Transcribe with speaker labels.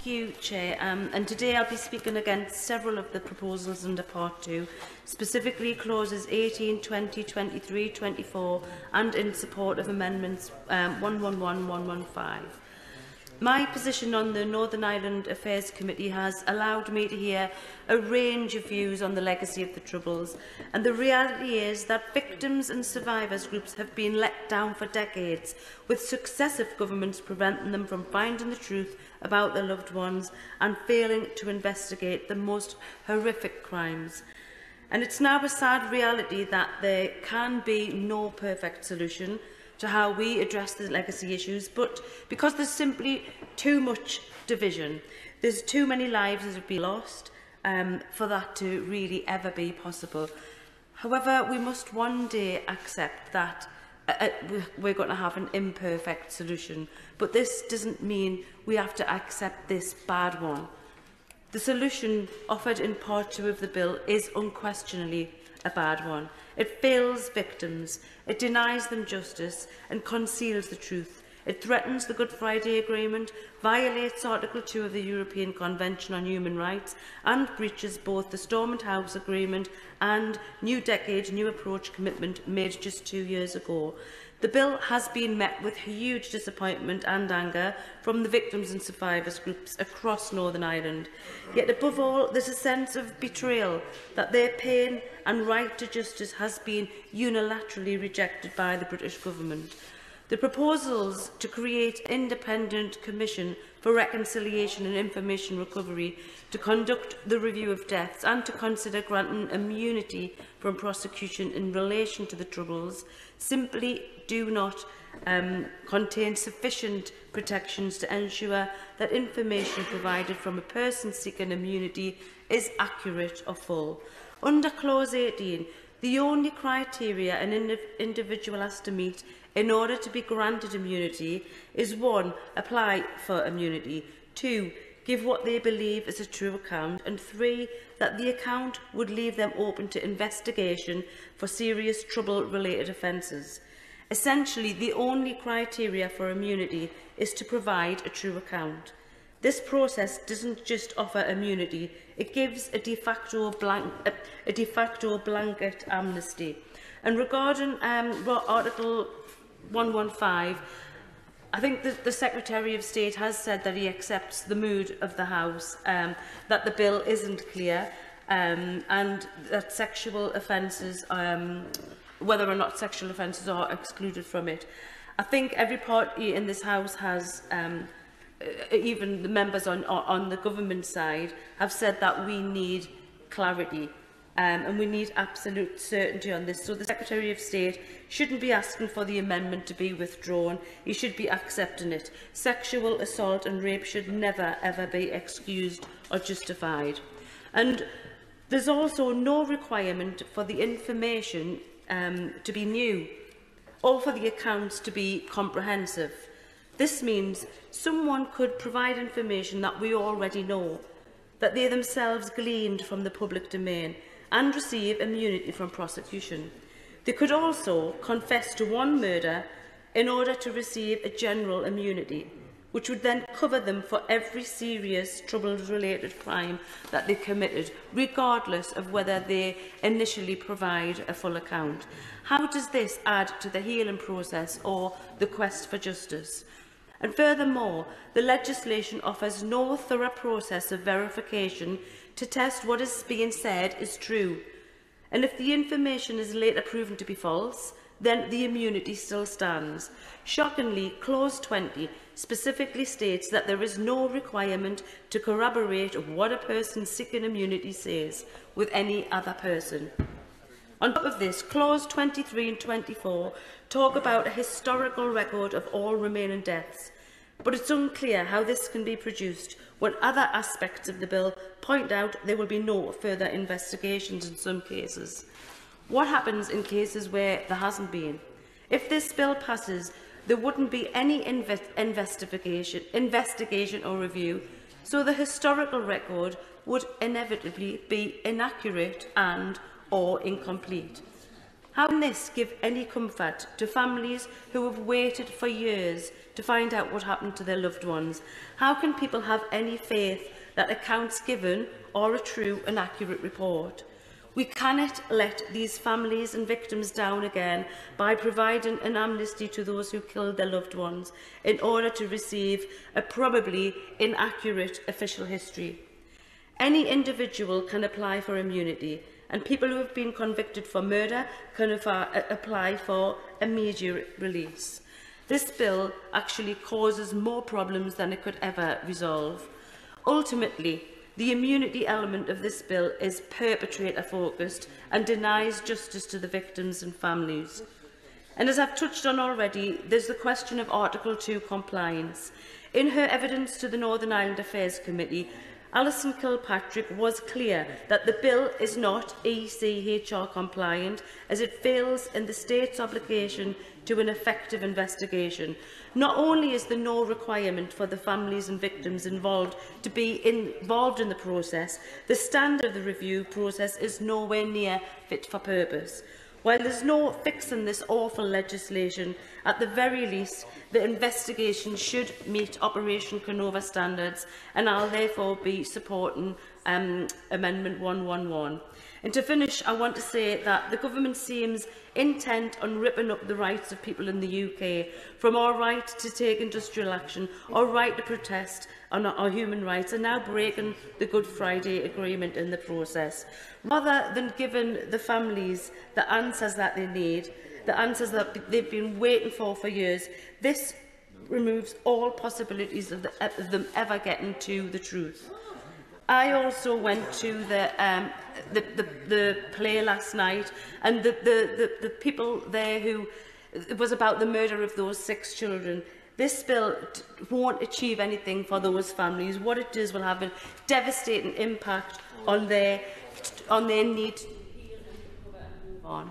Speaker 1: Thank you, Chair. And today I'll be speaking against several of the proposals under Part 2, specifically clauses 18, 20, 23, 24, and in support of amendments 111, 115. My position on the Northern Ireland Affairs Committee has allowed me to hear a range of views on the legacy of the Troubles, and the reality is that victims and survivors groups have been let down for decades, with successive governments preventing them from finding the truth about their loved ones and failing to investigate the most horrific crimes. And it's now a sad reality that there can be no perfect solution to how we address the legacy issues, but because there's simply too much division, there's too many lives that have been lost for that to really ever be possible. However, we must one day accept that we're going to have an imperfect solution, but this doesn't mean we have to accept this bad one. The solution offered in Part 2 of the bill is unquestionably a bad one. It fails victims, it denies them justice and conceals the truth. It threatens the Good Friday Agreement, violates Article 2 of the European Convention on Human Rights and breaches both the Stormont House Agreement and New Decade, New Approach commitment made just 2 years ago. The bill has been met with huge disappointment and anger from the victims and survivors groups across Northern Ireland. Yet above all, there's a sense of betrayal that their pain and right to justice has been unilaterally rejected by the British Government. The proposals to create an independent commission for reconciliation and information recovery, to conduct the review of deaths and to consider granting immunity from prosecution in relation to the Troubles simply do not contain sufficient protections to ensure that information provided from a person seeking immunity is accurate or full. Under Clause 18, the only criteria an individual has to meet in order to be granted immunity is 1. Apply for immunity, 2. Give what they believe is a true account, and 3. That the account would leave them open to investigation for serious trouble-related offences. Essentially, the only criteria for immunity is to provide a true account. This process doesn't just offer immunity, it gives a de facto blanket amnesty. And regarding Article 115, I think that the Secretary of State has said that he accepts the mood of the House, that the bill isn't clear, and that sexual offences, whether or not sexual offences are excluded from it. I think every party in this House has, even the members on the government side, have said that we need clarity. And we need absolute certainty on this. So the Secretary of State shouldn't be asking for the amendment to be withdrawn. He should be accepting it. Sexual assault and rape should never, ever be excused or justified. And there's also no requirement for the information to be new or for the accounts to be comprehensive. This means someone could provide information that we already know, that they themselves gleaned from the public domain, and receive immunity from prosecution. They could also confess to one murder in order to receive a general immunity, which would then cover them for every serious trouble-related crime that they committed, regardless of whether they initially provide a full account. How does this add to the healing process or the quest for justice? And furthermore, the legislation offers no thorough process of verification to test what is being said is true. And if the information is later proven to be false, then the immunity still stands. Shockingly, Clause 20 specifically states that there is no requirement to corroborate what a person seeking immunity says with any other person. On top of this, Clause 23 and 24 talk about a historical record of all remaining deaths, but it's unclear how this can be produced when other aspects of the bill point out there will be no further investigations in some cases. What happens in cases where there hasn't been? If this bill passes, there wouldn't be any investigation or review, so the historical record would inevitably be inaccurate and or incomplete. How can this give any comfort to families who have waited for years to find out what happened to their loved ones? How can people have any faith that accounts given are a true and accurate report? We cannot let these families and victims down again by providing an amnesty to those who killed their loved ones in order to receive a probably inaccurate official history. Any individual can apply for immunity, and people who have been convicted for murder can apply for immediate release. This bill actually causes more problems than it could ever resolve. Ultimately, the immunity element of this bill is perpetrator-focused and denies justice to the victims and families. And as I've touched on already, there's the question of Article 2 compliance. In her evidence to the Northern Ireland Affairs Committee, Alison Kilpatrick was clear that the bill is not ECHR compliant, as it fails in the state's obligation to an effective investigation. Not only is there no requirement for the families and victims involved to be involved in the process, the standard of the review process is nowhere near fit for purpose. While there's no fixing this awful legislation, at the very least, the investigation should meet Operation Canova standards, and I'll therefore be supporting Amendment 111. And to finish, I want to say that the Government seems intent on ripping up the rights of people in the UK, from our right to take industrial action, our right to protest on our human rights, and now breaking the Good Friday Agreement in the process. Rather than giving the families the answers that they need, the answers that they've been waiting for years, this removes all possibilities of them ever getting to the truth. I also went to the play last night, and the people there who, it was about the murder of those 6 children. This bill won't achieve anything for those families. What it does will have a devastating impact on their need to move on.